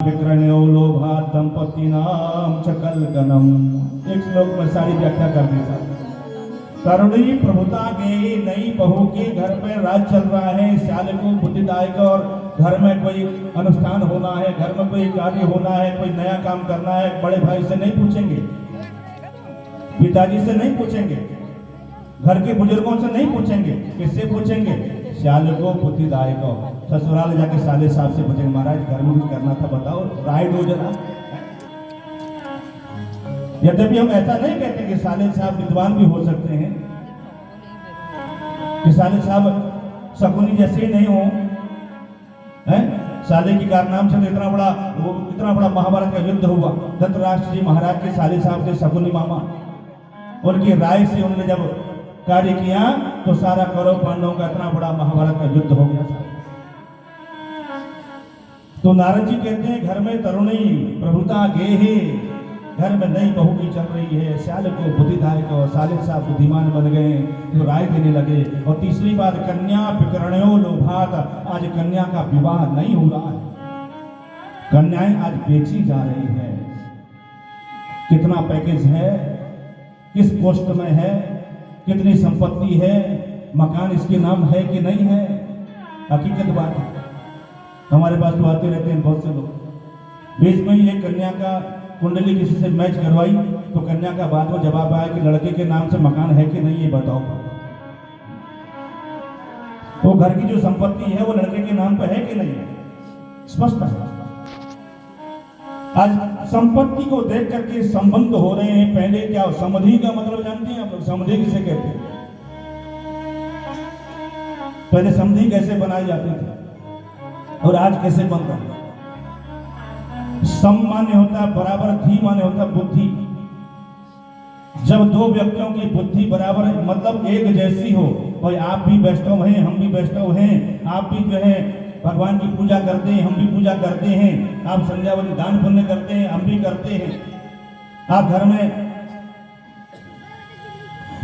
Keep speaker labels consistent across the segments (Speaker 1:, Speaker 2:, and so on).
Speaker 1: विक्रण्यो लोभात् दंपतीनां च कलकनम। एक श्लोक में सारी व्याख्या कर दी साहब। तरुणी प्रभुता के नई बहू के घर में राज चल रहा है, श्याल को बुद्धिदायक और घर में कोई अनुष्ठान होना है, घर में कोई कार्य होना है, कोई नया काम करना है, बड़े भाई से नहीं पूछेंगे, पिताजी से नहीं पूछेंगे, घर के बुजुर्गों से नहीं पूछेंगे, किससे पूछेंगे? श्याल को बुद्धिदायक हो। ससुराल जाके साले साहब से पूछेंगे, महाराज घर में कुछ करना था बताओ, राय दो जरा। यद्यपि हम ऐसा नहीं कहते कि साले साहब विद्वान भी हो सकते हैं, कि साले साहब शकुनी जैसे ही नहीं हो, हैं? साले की कारनाम से इतना बड़ा महाभारत का युद्ध हुआ। धृतराष्ट्र जी महाराज के साले साहब थे शकुनी मामा, उनकी राय से उन्होंने जब कार्य किया तो सारा कौरव पांडवों का इतना बड़ा महाभारत का युद्ध हो गया था। तो नारद जी कहते हैं घर में तरुणी प्रभुता गे है, घर में नई बहू की चल रही है, श्याल को बुद्धिदायक और साले साहब बुद्धिमान बन गए तो राय देने लगे। और तीसरी बात, कन्या विक्रण्यो लोभात, आज कन्या का विवाह नहीं हो रहा है, कन्याएं आज बेची जा रही है। कितना पैकेज है, किस पोस्ट में है, कितनी संपत्ति है, मकान इसके नाम है कि नहीं है, हकीकत बात है। हमारे पास तो आते रहते हैं बहुत से लोग। बीच में ही एक कन्या का कुंडली किसी से मैच करवाई तो कन्या का बाद में जवाब आया कि लड़के के नाम से मकान है कि नहीं, ये बताओ। वो घर की जो संपत्ति है वो लड़के के नाम पर है कि नहीं है, स्पष्ट है। आज संपत्ति को देख करके संबंध हो रहे हैं। पहले क्या समधि का मतलब जानते हैं आप लोग? समधि किसे कहते हैं? पहले समधि कैसे बनाए जाते थे और आज कैसे बन रहा है? सम मान्य होता है बराबर, धी मान्य होता है बुद्धि। जब दो व्यक्तियों की बुद्धि बराबर है, मतलब एक जैसी हो, भाई आप भी वैष्णव हैं, हम भी वैष्णव हैं, आप भी जो है भगवान की पूजा करते हैं, हम भी पूजा करते हैं, आप संध्यावली दान पुण्य करते हैं, हम भी करते हैं, आप घर में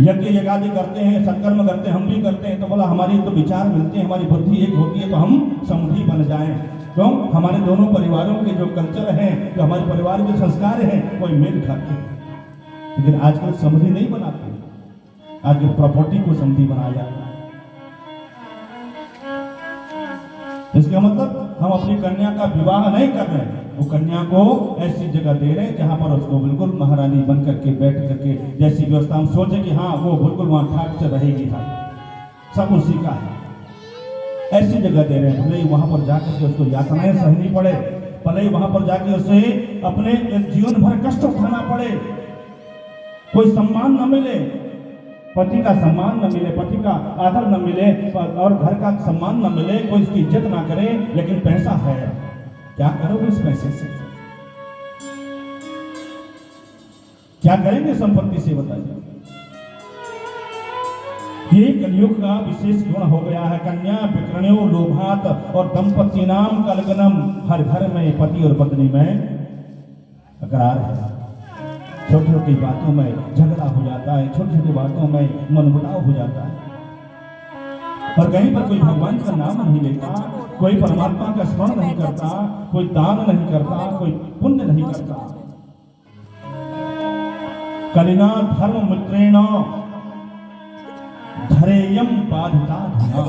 Speaker 1: यज्ञ यज्ञादि करते हैं, सत्कर्म करते हैं, हम भी करते हैं। तो बोला हमारी तो विचार मिलते हैं, हमारी बुद्धि एक होती है, तो हम समधि बन जाएं। क्यों? हमारे दोनों परिवारों के जो कल्चर हैं, जो हमारे परिवार के संस्कार हैं, कोई मेल खाते हैं। लेकिन आजकल समधि नहीं बनाते, आजकल प्रॉपर्टी को समधि बनाया जाता है। इसका मतलब हम अपनी कन्या का विवाह नहीं कर रहे हैं, वो कन्या को ऐसी जगह दे रहे हैं जहां पर उसको बिल्कुल महारानी बन करके बैठ करके जैसी व्यवस्था हम सोचे कि हाँ वो बिल्कुल वहां ठाक से रहेगी, सब उसी का है, ऐसी जगह दे रहे हैं। भले ही वहां पर जाकर के उसको यातनाएं सहनी पड़े, भले ही वहां पर जाके उसे अपने जीवन भर कष्ट उठाना पड़े, कोई सम्मान न मिले, पति का सम्मान न मिले, पति का आदर न मिले और घर का सम्मान न मिले, कोई इसकी इज्जत ना करे, लेकिन पैसा है, क्या करोगे इस पैसे से? क्या करेंगे संपत्ति से, बताइए। ये कलयुग का विशेष गुण हो गया है। कन्या विक्रण्यो लोभात और दंपतीनाम कलकनम, हर घर में पति और पत्नी में तकरार है। छोटी छोटी बातों में झगड़ा हो जाता है, छोटी छोटी बातों में मनमुटाव हो जाता है, और कहीं पर कोई भगवान का नाम नहीं लेता, कोई परमात्मा का स्मरण नहीं करता, कोई दान नहीं करता, कोई पुण्य नहीं करता। कलिना धर्म मित्रेण धरेयम बाधिता धना।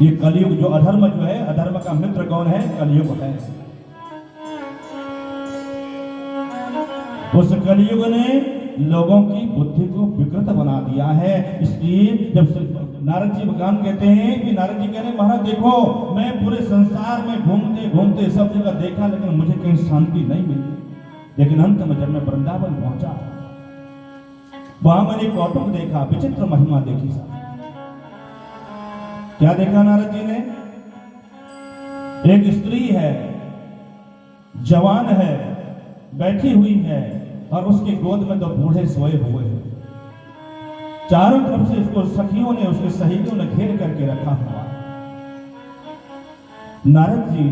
Speaker 1: ये कलयुग जो अधर्म जो है, अधर्म का मित्र कौन है? कलयुग है। उस कलयुग ने लोगों की बुद्धि को विकृत बना दिया है। इसलिए जब नारद जी भगवान कहते हैं कि नारद जी कह रहे हैं महाराज देखो, मैं पूरे संसार में घूमते घूमते सब जगह देखा, लेकिन मुझे कहीं शांति नहीं मिली। लेकिन अंत में जब मैं वृंदावन पहुंचा, वहां मैंने कौतुक देखा, विचित्र महिमा देखी। क्या देखा नारद जी ने? एक स्त्री है, जवान है, बैठी हुई है, और उसके गोद में दो बूढ़े सोए हुए हैं। चारों तरफ से उसको सखियों ने, उसके सहेलियों ने घेर करके रखा हुआ। नारद जी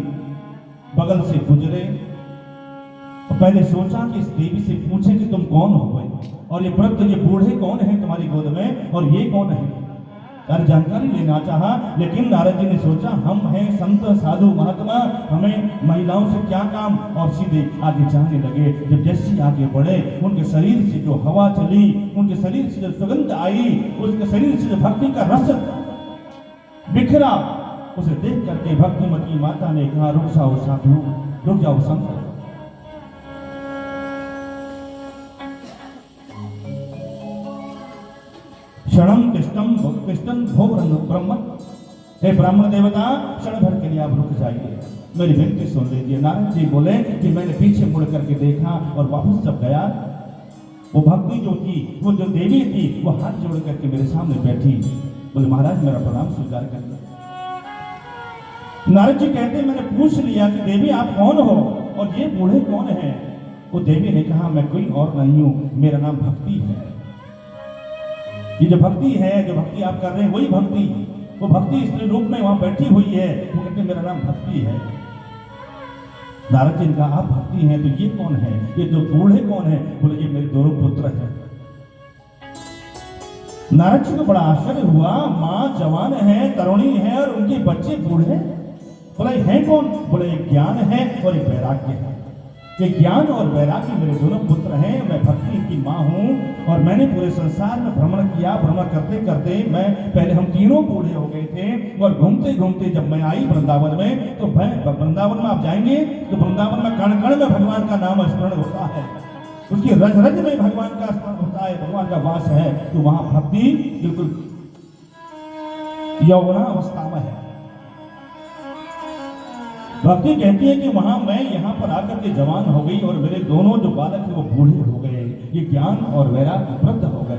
Speaker 1: बगल से गुजरे, पहले सोचा कि इस देवी से पूछे कि तुम कौन हो भाई, और ये वृद्ध, ये बूढ़े कौन है तुम्हारी गोद में, और ये कौन है? सारी जानकारी लेना चाहा, लेकिन नारद जी ने सोचा हम हैं संत साधु महात्मा, हमें महिलाओं से क्या काम, और सीधे आगे जाने लगे। जब जैसे आगे बढ़े उनके शरीर से जो हवा चली, उनके शरीर से जो सुगंध आई, उसके शरीर से जो भक्ति का रस बिखरा, उसे देख करके भक्तिमती माता ने कहा रुक जाओ साधु, रुक जाओ संत। क्षणम तिष्ठम भो ब्रह्म, हे ब्राह्मण देवता क्षण भर के लिए आप रुक जाइए, मेरी विनती सुन लीजिए। नारद जी बोले कि मैंने पीछे मुड़ करके देखा और वापस जब गया, वो भक्ति जो थी, वो जो देवी थी, वो हाथ जोड़ करके मेरे सामने बैठी, बोले महाराज मेरा प्रणाम स्वीकार करिए। नारद जी कहते मैंने पूछ लिया कि देवी आप कौन हो और ये बूढ़े कौन हैं? वो देवी ने कहा मैं कोई और नहीं हूं, मेरा नाम भक्ति है। ये जो भक्ति है, जो भक्ति आप कर रहे हैं वही भक्ति, वो भक्ति स्त्री रूप में वहां बैठी हुई है, वो कहते मेरा नाम भक्ति है। नारद जी ने कहा आप भक्ति हैं तो ये कौन है, ये जो बूढ़े कौन है? बोले ये मेरे दोनों पुत्र हैं। नारद जी को बड़ा आश्चर्य हुआ, माँ जवान है, तरुणी है और उनके बच्चे बूढ़े। बोला है कौन? बोले एक ज्ञान है और एक वैराग्य है। ये ज्ञान और वैराग्य मेरे दोनों पुत्र हैं, मैं भक्ति की माँ हूँ और मैंने पूरे संसार में भ्रमण किया। भ्रमण करते करते मैं पहले हम तीनों बूढ़े हो गए थे और घूमते घूमते जब मैं आई वृंदावन में, तो वृंदावन में आप जाएंगे तो वृंदावन में कण कण में भगवान का नाम स्मरण होता है, उसकी रज रज में भगवान का स्मरण होता है, भगवान का वास है। तो वहां भक्ति बिल्कुल यौवनावस्था में है। भक्ति कहती है कि वहां मैं यहाँ पर आकर के जवान हो गई और मेरे दोनों जो बालक थे वो बूढ़े हो गए, ये ज्ञान और वैराग्य वृद्ध हो गए,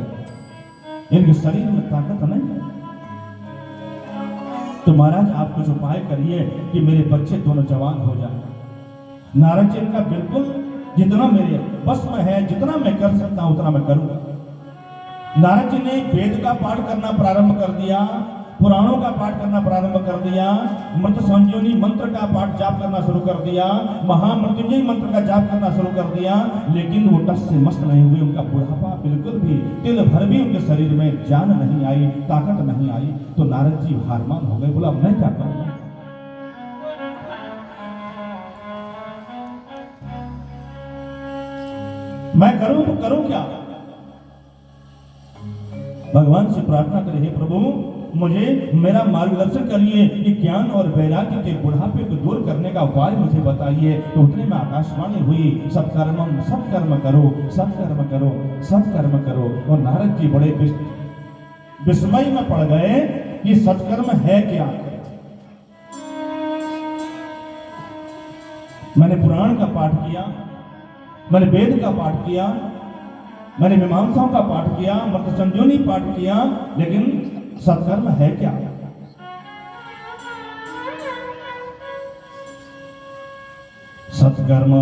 Speaker 1: इनके शरीर में ताकत नहीं है। तो महाराज आप कुछ उपाय करिए कि मेरे बच्चे दोनों जवान हो जाए। नारद जी का बिल्कुल जितना मेरे बस में है, जितना मैं कर सकता हूं उतना मैं करूंगा। नारद जी ने वेद का पाठ करना प्रारंभ कर दिया, पुराणों का पाठ करना प्रारंभ कर दिया, मृत संजीवनी मंत्र का पाठ जाप करना शुरू कर दिया, महामृत्युंजय मंत्र का जाप करना शुरू कर दिया, लेकिन वो टस से मस्त नहीं हुए। उनका बुढ़ापा बिल्कुल भी तिल भर भी उनके शरीर में जान नहीं आई, ताकत नहीं आई। तो नारद जी हारमान हो गए, बोला मैं क्या करूं? मैं करूं तो करूं क्या? भगवान से प्रार्थना करें, हे प्रभु मुझे मेरा मार्गदर्शन करिए, ये ज्ञान और वैराग्य के बुढ़ापे को दूर करने का उपाय मुझे बताइए। तो उतने में आकाशवाणी हुई, सब कर्म करो, सब कर्म करो, सब कर्म करो। और नारद जी बड़े विस्मय में पड़ गए कि सत्कर्म है क्या। मैंने पुराण का पाठ किया, मैंने वेद का पाठ किया, मैंने मीमांसाओं का पाठ किया, मृत संजीवनी पाठ किया, लेकिन सत्कर्म है क्या? सत्कर्म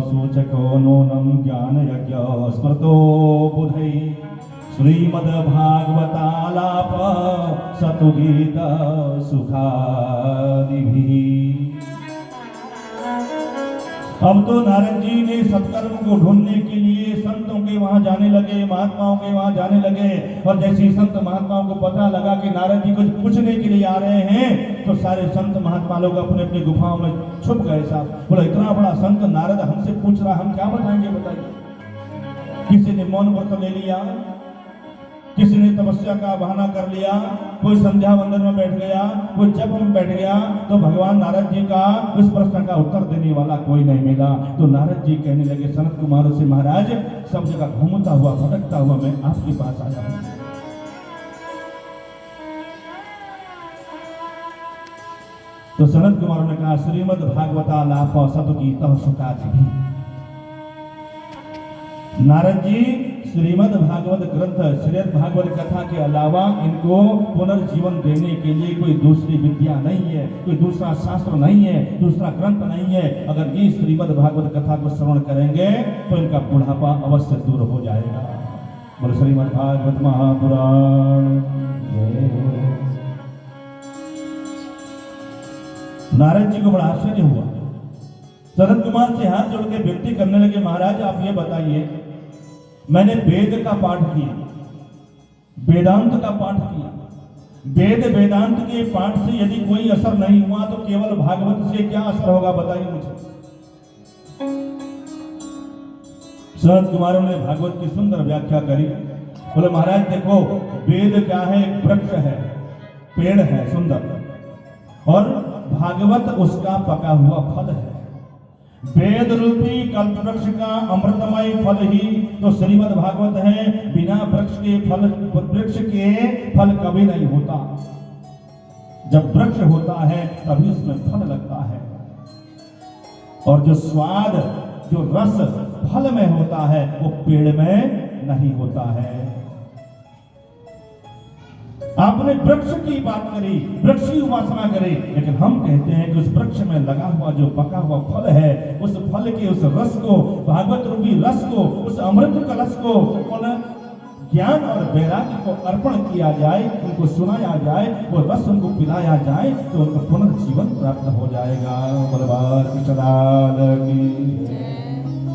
Speaker 1: सूचको नूनम ज्ञान यज्ञ स्मृतो बुधै श्रीमद् भागवतालाप सतुगीत सुखादिभिः। अब तो नारद जी ने सत्कर्म को ढूंढने के लिए संतों के वहां जाने लगे, महात्माओं के वहां जाने लगे। और जैसे संत महात्माओं को पता लगा कि नारद जी कुछ पूछने के लिए आ रहे हैं, तो सारे संत महात्मा लोग अपने अपने गुफाओं में छुप गए। साहब बोला इतना बड़ा संत नारद हमसे पूछ रहा, हम क्या बताएंगे? बताइए। किसी ने मौन व्रत ले लिया, किसी ने तपस्या का बहाना कर लिया, कोई संध्या वंदन में बैठ गया, कोई जप में बैठ गया, तो भगवान नारद जी का उस प्रश्न का उत्तर देने वाला कोई नहीं मिला। तो नारद जी कहने लगे सनत कुमारों से, महाराज सब जगह घूमता हुआ भटकता हुआ मैं आपके पास आया हूं। तो सनत कुमारों ने कहा श्रीमद् भागवतालाप सतुगीत सुखादिभिः। नारद जी श्रीमद् भागवत ग्रंथ, श्रीमद् भागवत कथा के अलावा इनको पुनर्जीवन देने के लिए कोई दूसरी विद्या नहीं है, कोई दूसरा शास्त्र नहीं है, दूसरा ग्रंथ नहीं है। अगर ये श्रीमद् भागवत कथा को श्रवण करेंगे तो इनका बुढ़ापा अवश्य दूर हो जाएगा। बोलो श्रीमद् भागवत महापुराण। नारद जी को बड़ा आश्चर्य हुआ। सनत कुमार से हाथ जोड़ के विनती करने लगे, महाराज आप ये बताइए, मैंने वेद का पाठ किया, वेदांत का पाठ किया, वेद वेदांत के पाठ से यदि कोई असर नहीं हुआ तो केवल भागवत से क्या असर होगा, बताइए मुझे। शरद कुमारों ने भागवत की सुंदर व्याख्या करी। बोले महाराज देखो, वेद क्या है, एक वृक्ष है, पेड़ है सुंदर, और भागवत उसका पका हुआ फल है। वेद रूपी कल्प वृक्ष का अमृतमय फल ही तो श्रीमद् भागवत है। बिना वृक्ष के फल कभी नहीं होता। जब वृक्ष होता है तभी उसमें फल लगता है, और जो स्वाद, जो रस फल में होता है वो पेड़ में नहीं होता है। आपने वृक्ष की बात करी, वृक्ष की उपासना करी, लेकिन हम कहते हैं कि उस वृक्ष में लगा हुआ जो पका हुआ फल है, उस फल के उस रस को, भागवत रूपी रस को, उस अमृत कलश को उन ज्ञान और वैराग्य को अर्पण किया जाए, उनको सुनाया जाए, वो रस उनको पिलाया जाए तो उनको पुनर्जीवन प्राप्त हो जाएगा। बलवान कृष्णलाल की